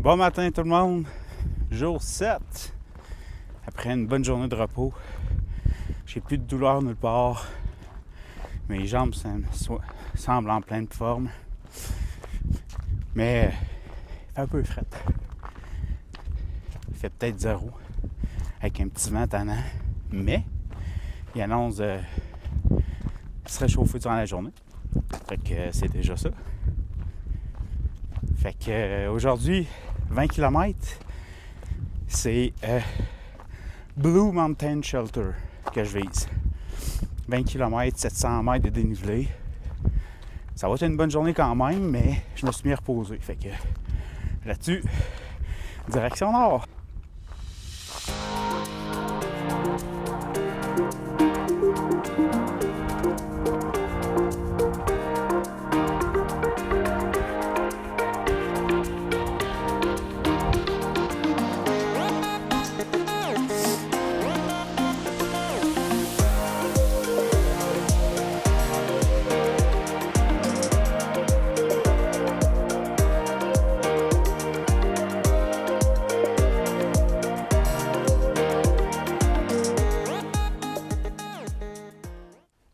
Bon matin tout le monde, jour 7. Après une bonne journée de repos, j'ai plus de douleur nulle part. Mes jambes semblent en pleine forme. Mais il fait un peu fret. Il fait peut-être 0 avec un petit vent tannant. Mais il annonce de se réchauffer durant la journée. Fait que c'est déjà ça. Fait que aujourd'hui, 20 km, c'est Blue Mountain Shelter que je vise. 20 km, 700 mètres de dénivelé. Ça va être une bonne journée quand même, mais je me suis mis à reposer. Fait que là-dessus, direction nord.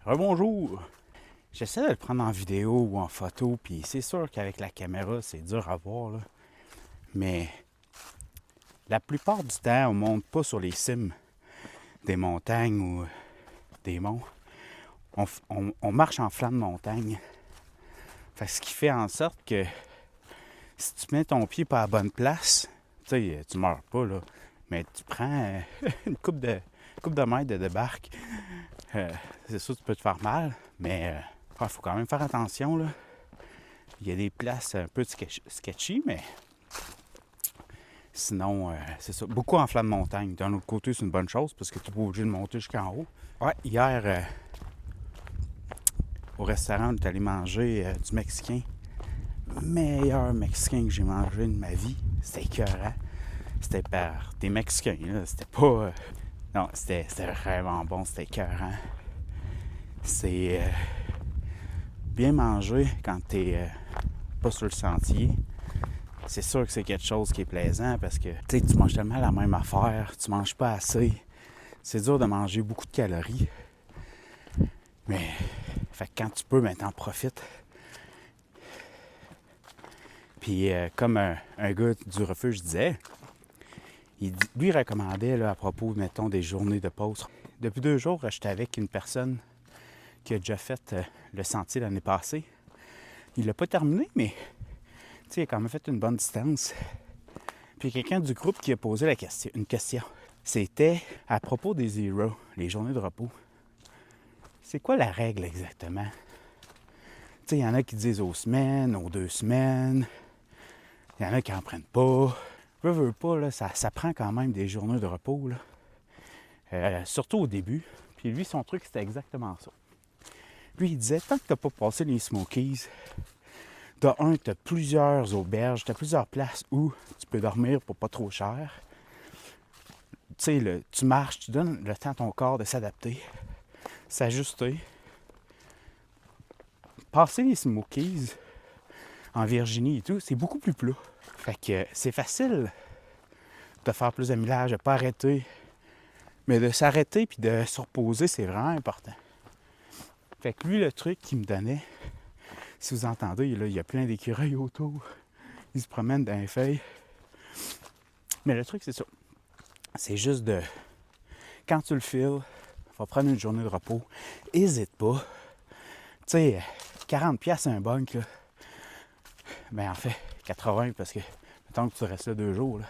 Rebonjour! J'essaie de le prendre en vidéo ou en photo, puis c'est sûr qu'avec la caméra, c'est dur à voir, là. Mais la plupart du temps, on ne monte pas sur les cimes des montagnes ou des monts. On marche en flanc de montagne. Fait que ce qui fait en sorte que si tu mets ton pied pas à la bonne place, tu sais, tu meurs pas, là, mais tu prends une coupe de mètres de débarque. C'est sûr que tu peux te faire mal, mais il faut quand même faire attention, là. Il y a des places un peu sketchy, mais sinon, c'est ça. Beaucoup en flanc de montagne. D'un autre côté, c'est une bonne chose parce que tu n'es pas obligé de monter jusqu'en haut. Ouais, hier, au restaurant, on est allé manger du Mexicain. Meilleur Mexicain que j'ai mangé de ma vie. C'était écœurant. C'était par des Mexicains, là. C'était pas... non, c'était vraiment bon. C'était écœurant. C'est bien manger quand t'es pas sur le sentier. C'est sûr que c'est quelque chose qui est plaisant parce que tu manges tellement la même affaire, tu manges pas assez. C'est dur de manger beaucoup de calories. Mais fait que quand tu peux, ben, t'en profites. Puis comme un gars du refuge disait, lui recommandait là, à propos, mettons, des journées de pause. Depuis 2 jours, j'étais avec une personne qui a déjà fait le sentier l'année passée. Il l'a pas terminé, mais il a quand même fait une bonne distance. Puis il y a quelqu'un du groupe qui a posé une question. C'était à propos des Zero, les journées de repos. C'est quoi la règle exactement? Il y en a qui disent aux semaines, aux 2 semaines. Il y en a qui n'en prennent pas. Veux pas, là, ça prend quand même des journées de repos, là. Surtout au début. Puis lui, son truc, c'était exactement ça. Lui, il disait, tant que tu n'as pas passé les Smokies, tu as plusieurs auberges, tu as plusieurs places où tu peux dormir pour pas trop cher. Tu sais, tu marches, tu donnes le temps à ton corps de s'adapter, s'ajuster. Passer les Smokies en Virginie et tout, c'est beaucoup plus plat. Fait que c'est facile de faire plus de millage, de pas arrêter. Mais de s'arrêter puis de se reposer, c'est vraiment important. Fait que lui, le truc qu'il me donnait, si vous entendez, là, il y a plein d'écureuils autour. Ils se promènent dans les feuilles. Mais le truc, c'est ça. C'est juste de... Quand tu le files, il faut prendre une journée de repos. Hésite pas. Tu sais, 40$ un bunk, là. Ben en fait, 80 parce que, mettons que tu restes là 2 jours, là.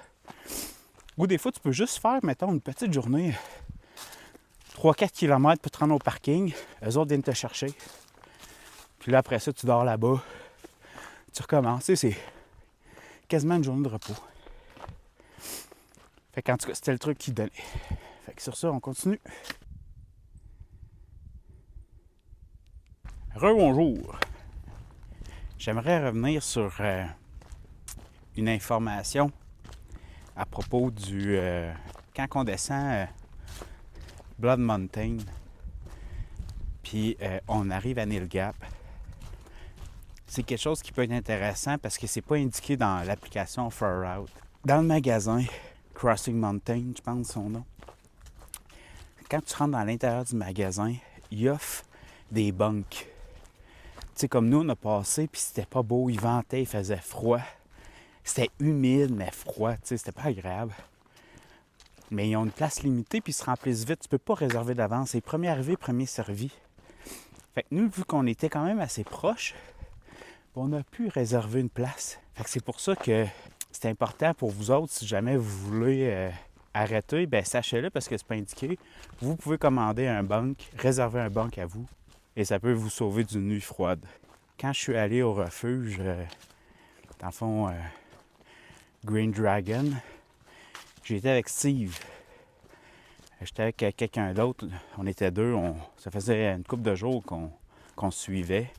Ou des fois, tu peux juste faire, mettons, une petite journée, 3-4 km pour te rendre au parking. Eux autres viennent te chercher. Puis là, après ça, tu dors là-bas. Tu recommences. Tu sais, c'est quasiment une journée de repos. Fait qu'en tout cas, c'était le truc qu'il donnait. Fait que sur ça, on continue. Rebonjour. J'aimerais revenir sur une information à propos du... quand on descend Blood Mountain, puis on arrive à Neil Gap, c'est quelque chose qui peut être intéressant parce que c'est pas indiqué dans l'application Far Out. Dans le magasin Crossing Mountain, je pense son nom, quand tu rentres dans l'intérieur du magasin, il offre des bunks. Tu sais, comme nous, on a passé, puis c'était pas beau, il ventait, il faisait froid. C'était humide, mais froid, tu sais, c'était pas agréable. Mais ils ont une place limitée, puis ils se remplissent vite. Tu peux pas réserver d'avance. C'est premier arrivé, premier servi. Fait que nous, vu qu'on était quand même assez proches, on a pu réserver une place. Fait que c'est pour ça que c'est important pour vous autres, si jamais vous voulez arrêter, ben sachez-le parce que c'est pas indiqué. Vous pouvez commander un bunk, réserver un bunk à vous, et ça peut vous sauver d'une nuit froide. Quand je suis allé au refuge, dans le fond, Green Dragon, j'étais avec Steve. J'étais avec quelqu'un d'autre. On était deux. Ça faisait une couple de jours qu'on se suivait.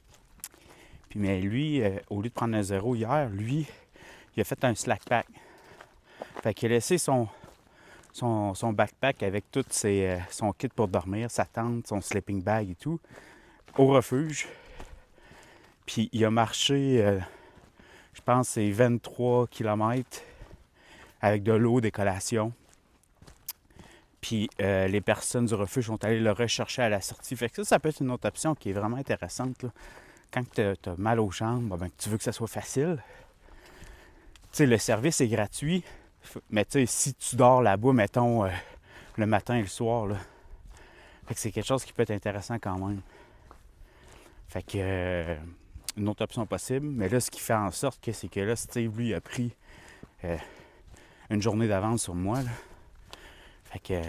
Puis, mais lui, au lieu de prendre un 0 hier, lui, il a fait un slack pack. Fait qu'il a laissé son backpack avec tout son kit pour dormir, sa tente, son sleeping bag et tout, au refuge. Puis il a marché, je pense, c'est 23 km avec de l'eau, des collations. Puis les personnes du refuge sont allées le rechercher à la sortie. Fait que ça peut être une autre option qui est vraiment intéressante, là. Quand tu as mal aux jambes, ben, tu veux que ça soit facile. Tu sais, le service est gratuit, mais tu sais, si tu dors là-bas, mettons, le matin et le soir, là, fait que c'est quelque chose qui peut être intéressant quand même. Fait que, une autre option possible, mais là, ce qui fait en sorte que c'est que là, Steve, lui, a pris une journée d'avance sur moi, là. Fait que,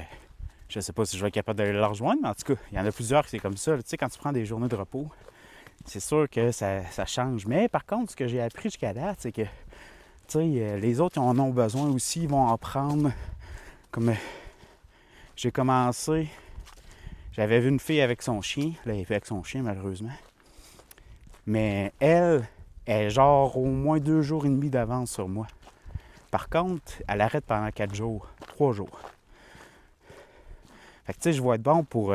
je sais pas si je vais être capable d'aller le rejoindre, mais en tout cas, il y en a plusieurs qui c'est comme ça. Tu sais, quand tu prends des journées de repos, c'est sûr que ça change. Mais par contre, ce que j'ai appris jusqu'à date, c'est que, tu sais, les autres en ont besoin aussi, ils vont en prendre. Comme j'ai commencé, j'avais vu une fille avec son chien. Là, elle est avec son chien, malheureusement. Mais elle est genre au moins 2 jours et demi d'avance sur moi. Par contre, elle arrête pendant 4 jours, 3 jours. Fait que, tu sais, je vais être bon pour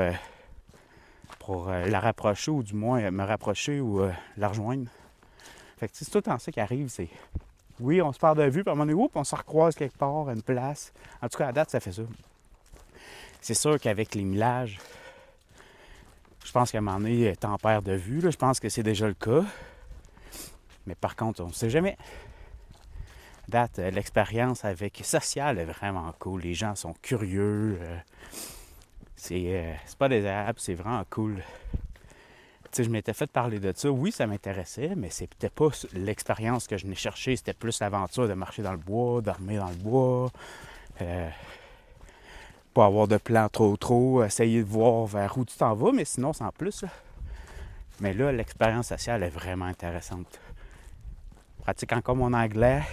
la rapprocher, ou du moins me rapprocher ou la rejoindre. Fait que, c'est tout le temps ça qui arrive, c'est... Oui, on se perd de vue, puis à un moment donné, on se recroise quelque part, à une place. En tout cas, à date, ça fait ça. C'est sûr qu'avec les millages, je pense qu'à un moment donné, t'en perds de vue. Là. Je pense que c'est déjà le cas. Mais par contre, on ne sait jamais. À date, l'expérience avec sociale est vraiment cool. Les gens sont curieux. C'est pas désagréable, c'est vraiment cool. Tu sais, je m'étais fait parler de ça. Oui, ça m'intéressait, mais c'était pas l'expérience que je n'ai cherchée. C'était plus l'aventure de marcher dans le bois, dormir dans le bois, pas avoir de plan trop, essayer de voir vers où tu t'en vas, mais sinon, sans plus. Là. Mais là, l'expérience sociale est vraiment intéressante. Je pratique encore mon anglais.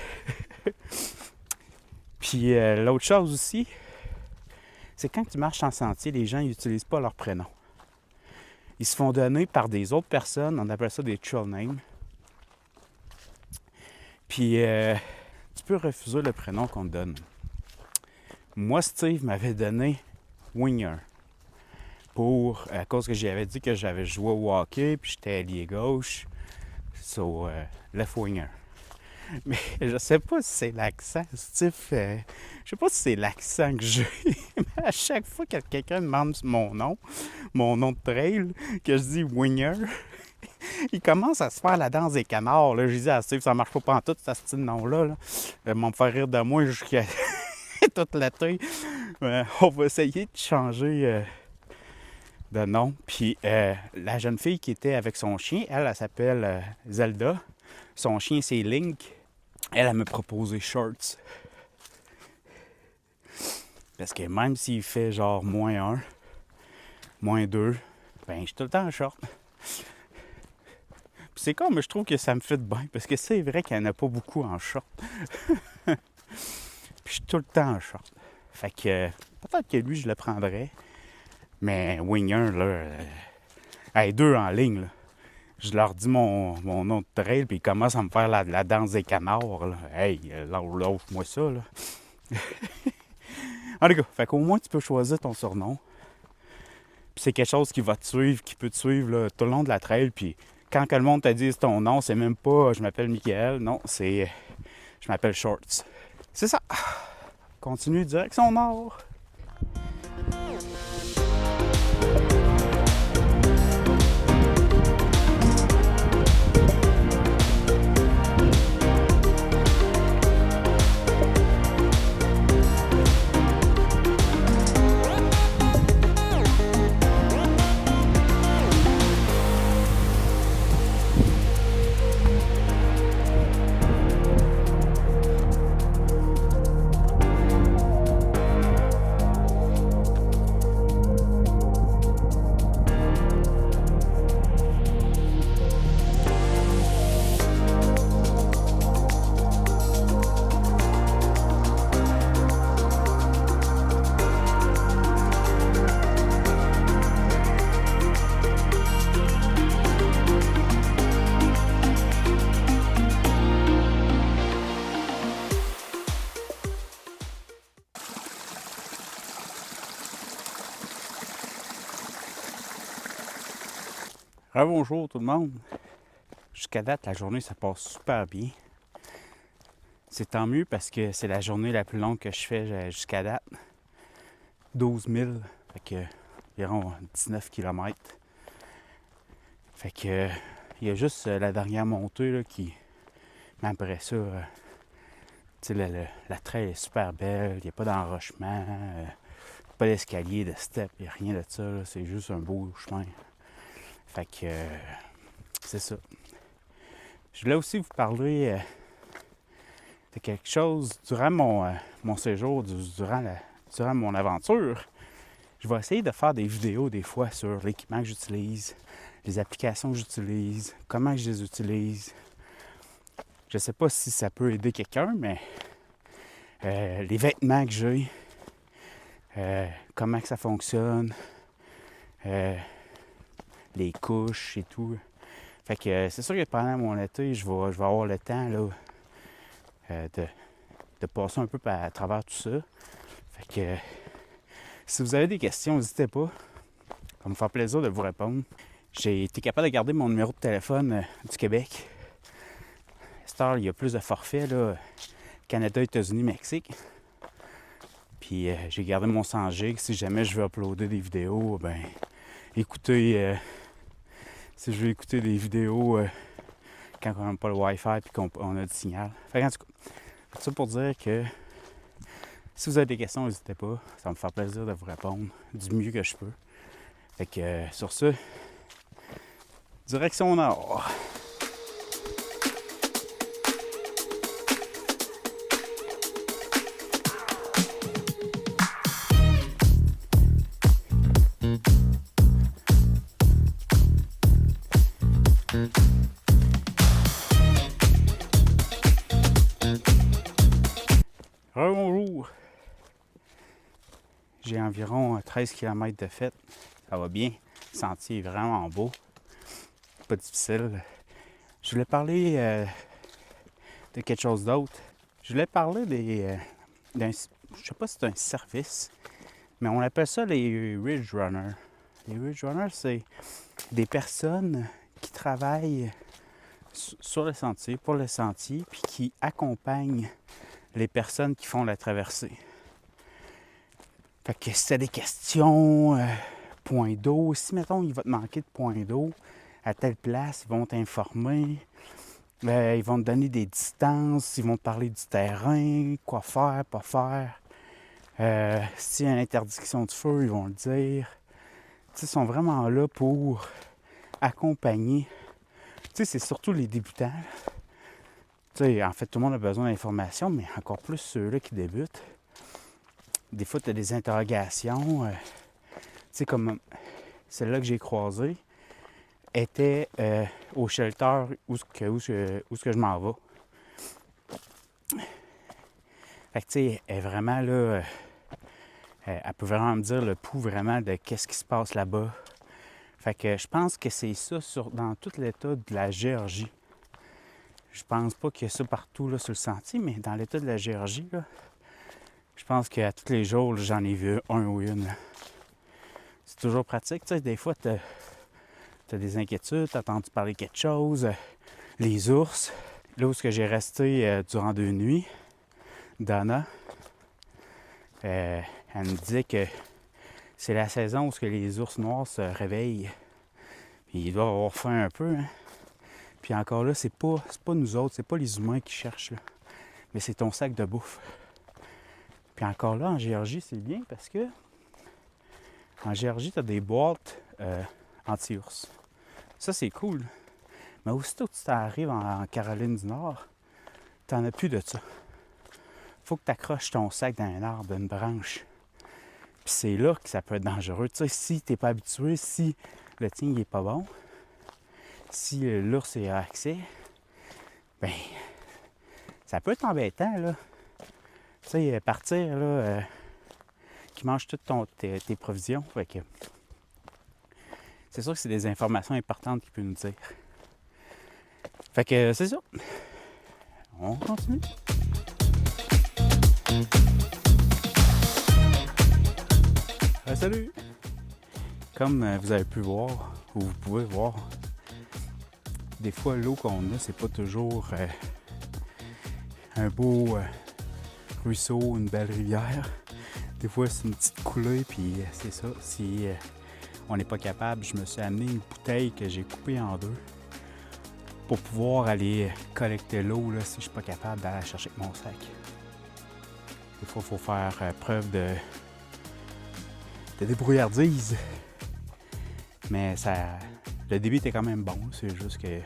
Puis l'autre chose aussi, c'est quand tu marches en sentier, les gens n'utilisent pas leur prénom. Ils se font donner par des autres personnes, on appelle ça des trail names. Puis tu peux refuser le prénom qu'on te donne. Moi, Steve m'avait donné Winger. À cause que j'avais dit que j'avais joué au hockey, puis j'étais allié gauche. So, left winger. Mais je sais pas si c'est l'accent, Steve. Je sais pas si c'est l'accent que j'ai. Mais à chaque fois que quelqu'un demande mon nom de trail, que je dis winger, il commence à se faire la danse des canards. Là. Je dis à Steve, ça marche pas pantoute, ce style nom-là. Là. Ils vont me faire rire de moi jusqu'à toute l'été. On va essayer de changer de nom. Puis la jeune fille qui était avec son chien, elle s'appelle Zelda. Son chien, c'est Link. Elle m'a proposé shorts. Parce que même s'il fait genre -1, -2, ben je suis tout le temps en short. Puis c'est comme, je trouve que ça me fait bien. Parce que c'est vrai qu'il n'y en a pas beaucoup en short. Puis je suis tout le temps en short. Fait que peut-être que lui, je le prendrais. Mais Winger, là, 2 en ligne, là. Je leur dis mon nom de trail, puis ils commencent à me faire la danse des canards. Là. Hey, lâche-moi ça, là. En tout cas, fait qu'au moins, tu peux choisir ton surnom. Puis c'est quelque chose qui va te suivre, qui peut te suivre là, tout le long de la trail. Puis quand que le monde te dise ton nom, c'est même pas je m'appelle Michael, non, c'est je m'appelle Shorts. C'est ça. Continue direction nord. Bonjour tout le monde. Jusqu'à date, la journée, ça passe super bien. C'est tant mieux parce que c'est la journée la plus longue que je fais jusqu'à date. 12 000, fait que environ 19 km. Fait que il y a juste la dernière montée là, qui... Mais après ça, tu sais, la trail est super belle, il n'y a pas d'enrochement, pas d'escalier, de step, il n'y a rien de ça. Là. C'est juste un beau chemin. Fait que c'est ça. Je voulais aussi vous parler de quelque chose durant mon séjour, durant mon aventure. Je vais essayer de faire des vidéos des fois sur l'équipement que j'utilise, les applications que j'utilise, comment je les utilise. Je sais pas si ça peut aider quelqu'un, mais les vêtements que j'ai, comment que ça fonctionne, les couches et tout. Fait que c'est sûr que pendant mon été, je vais avoir le temps là, de passer un peu à travers tout ça. Fait que si vous avez des questions, n'hésitez pas. Ça va me faire plaisir de vous répondre. J'ai été capable de garder mon numéro de téléphone du Québec. Cette heure, il y a plus de forfaits, là, Canada, États-Unis, Mexique. Puis j'ai gardé mon 100 GB. Si jamais je veux uploader des vidéos, ben écoutez, si je veux écouter des vidéos quand on n'a pas le Wi-Fi et qu'on a du signal. Fait en tout cas, tout ça pour dire que si vous avez des questions, n'hésitez pas. Ça va me faire plaisir de vous répondre du mieux que je peux. Fait que sur ce, direction nord. Bonjour! J'ai environ 13 km de fait. Ça va bien. Le sentier est vraiment beau. Pas difficile. Je voulais parler de quelque chose d'autre. Je voulais parler je sais pas si c'est un service, mais on appelle ça les Ridge Runners. Les Ridge Runners, c'est des personnes qui travaillent sur le sentier, pour le sentier, puis qui accompagnent les personnes qui font la traversée. Fait que si t'as des questions, point d'eau, si mettons il va te manquer de point d'eau à telle place, ils vont t'informer, ils vont te donner des distances, ils vont te parler du terrain, quoi faire, pas faire. S'il y a une interdiction de feu, ils vont le dire. Tu sais, ils sont vraiment là pour accompagner. Tu sais, c'est surtout les débutants. Tu sais, en fait, tout le monde a besoin d'informations, mais encore plus ceux-là qui débutent. Des fois, tu as des interrogations. Tu sais, comme celle-là que j'ai croisée était au shelter où je m'en vais. Fait que, tu sais, elle est vraiment là... elle peut vraiment me dire le pouls vraiment de qu'est-ce qui se passe là-bas. Fait que je pense que c'est ça dans tout l'état de la Géorgie. Je pense pas qu'il y a ça partout là, sur le sentier, mais dans l'état de la Géorgie, là, je pense qu'à tous les jours, là, j'en ai vu un ou une. C'est toujours pratique. Tu sais, des fois, tu as des inquiétudes, tu as entendu parler de quelque chose, les ours. Là où j'ai resté durant 2 nuits, Donna, elle me disait que c'est la saison où les ours noirs se réveillent. Puis ils doivent avoir faim un peu, hein. Puis encore là, c'est pas nous autres, c'est pas les humains qui cherchent, là. Mais c'est ton sac de bouffe. Puis encore là, en Géorgie, c'est bien parce que en Géorgie, tu as des boîtes anti-ours. Ça, c'est cool. Mais aussitôt que tu arrives en Caroline du Nord, t'en as plus de ça. Faut que tu accroches ton sac dans un arbre, d'une branche. Puis c'est là que ça peut être dangereux. Tu sais, si t'es pas habitué, si le tien il est pas bon, si l'ours a accès, ben ça peut être embêtant, là. Tu sais, partir, là, qui mange toutes tes provisions. Fait que c'est sûr que c'est des informations importantes qu'il peut nous dire. Fait que c'est ça. On continue. Salut! Comme vous avez pu voir, ou vous pouvez voir, des fois l'eau qu'on a, c'est pas toujours un beau ruisseau, une belle rivière. Des fois, c'est une petite coulée, puis c'est ça. Si on n'est pas capable, je me suis amené une bouteille que j'ai coupée en 2 pour pouvoir aller collecter l'eau là, si je suis pas capable d'aller la chercher avec mon sac. Des fois, il faut faire preuve de débrouillardise. Mais ça, le débit était quand même bon. C'est juste que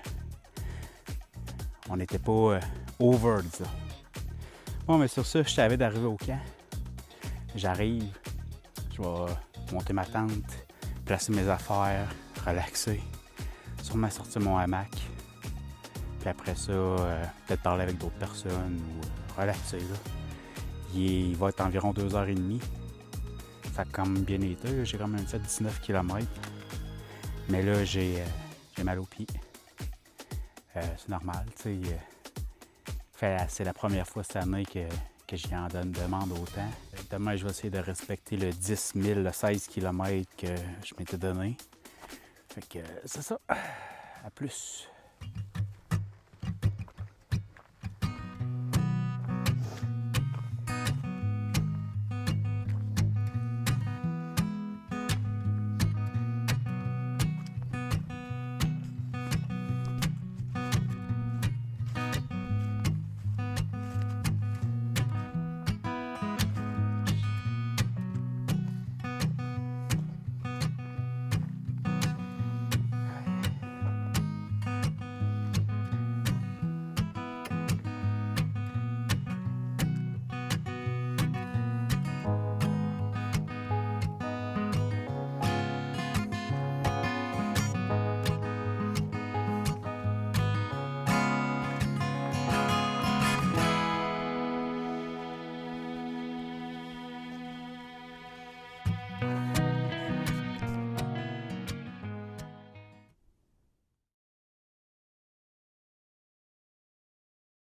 on n'était pas over, disons. Bon, mais sur ça, je savais d'arriver au camp. J'arrive, je vais monter ma tente, placer mes affaires, relaxer, sûrement sortir mon hamac. Puis après ça, peut-être parler avec d'autres personnes ou relaxer. Là. Il va être environ 2h30. Ça a quand même bien été. J'ai quand même fait 19 km. Mais là, j'ai mal aux pieds. C'est normal, tu sais. C'est la première fois cette année que j'y en demande autant. Demain, je vais essayer de respecter le 10 000, le 16 km que je m'étais donné. Fait que c'est ça. À plus.